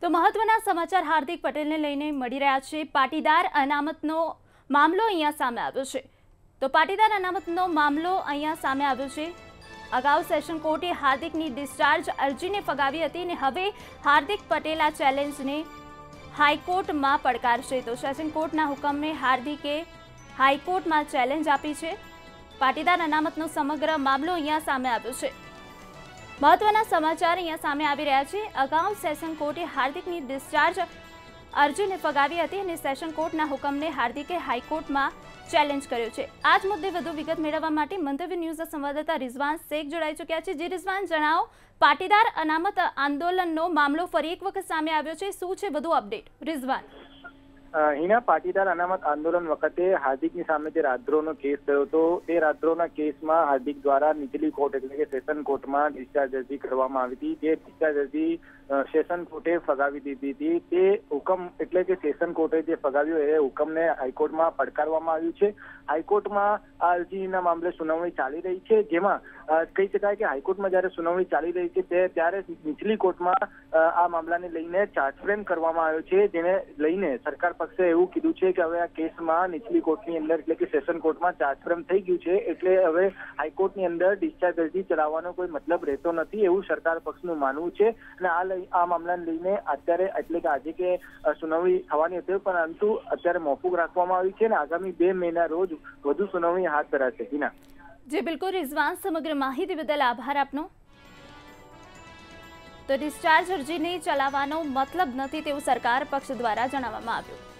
તો મહત્વના સમાચાર હાર્દિક પટેલને લઈને મળી રહ્યા છે। પાટીદાર અનામતનો મામલો અહીંયા સામે આવ્યો છે। તો પાટીદાર અનામતનો મામલો અહીંયા સામે આવ્યો છે। અગાઉ સેશન કોર્ટે હાર્દિકની ડિસ્ચાર્જ અરજીને ફગાવી હતી અને હવે હાર્દિક પટેલ આ ચેલેન્જને હાઈકોર્ટમાં પડકારશે। તો સેશન કોર્ટના હુકમને હાર્દિકે હાઈકોર્ટમાં ચેલેન્જ આપી છે। પાટીદાર અનામતનો સમગ્ર મામલો અહીંયા સામે આવ્યો છે। મહત્વના સમાચાર અહીંયા સામે આવી રહ્યા છે। અગાઉ સેશન કોર્ટે હાર્દિકની ડિસ્ચાર્જ અરજીને ફગાવી હતી અને સેશન કોર્ટના હુકમને હાર્દિકે હાઈકોર્ટમાં ચેલેન્જ કર્યો છે। આ જ મુદ્દે વધુ વિગત મેળવવા માટે મંતવ્ય ન્યૂઝના સંવાદદાતા રિઝવાન શેખ જોડાઈ ચૂક્યા છે। જે રિઝવાન, જણાવો, પાટીદાર અનામત આંદોલનનો મામલો ફરી એક વખત સામે આવ્યો છે, શું છે વધુ અપડેટ? રિઝવાન, હિના, પાટીદાર અનામત આંદોલન વખતે હાર્દિકની સામે જે રાજદ્રોહનો કેસ થયો હતો તે રાજદ્રોહના કેસમાં હાર્દિક દ્વારા નીચલી કોર્ટ એટલે કે સેશન કોર્ટમાં ડિસ્ચાર્જ અરજી કરવામાં આવી હતી। જે ડિસ્ચાર્જ અરજી સેશન કોર્ટે ફગાવી દીધી હતી। તે હુકમ એટલે કે સેશન કોર્ટે જે ફગાવ્યો એ હુકમને હાઈકોર્ટમાં પડકારવામાં આવ્યું છે। હાઈકોર્ટમાં આ અરજીના મામલે સુનાવણી ચાલી રહી છે, જેમાં કહી શકાય કે હાઈકોર્ટમાં જ્યારે સુનાવણી ચાલી રહી છે ત્યારે નીચલી કોર્ટમાં આ મામલાને લઈને ચાર્જ ફ્રેમ કરવામાં આવ્યો છે, જેને લઈને સરકાર પક્ષે એવું કીધું છે કે હવે આ કેસમાં નીચલી કોર્ટની અંદર એટલે કે સેશન કોર્ટમાં ચાર્જ ફ્રેમ થઈ ગયું છે, એટલે હવે હાઈકોર્ટની અંદર ડિસ્ચાર્જ અરજી ચલાવવાનો કોઈ મતલબ રહેતો નથી, એવું સરકાર પક્ષનું માનવું છે। અને આ મામલાને લઈને અત્યારે એટલે કે આજે કે સુનાવણી થવાની હતી, પરંતુ અત્યારે મોકૂફ રાખવામાં આવી છે અને આગામી 2 મેના રોજ વધુ સુનાવણી હાથ ધરાશે। હિના, જી બિલકુલ રિઝવાન, સમગ્ર માહિતી બદલ આભાર આપનો। તો ડિસ્ચાર્જ અરજીને ચલાવવાનો મતલબ નથી તેવું સરકાર પક્ષ દ્વારા જણાવવામાં આવ્યું।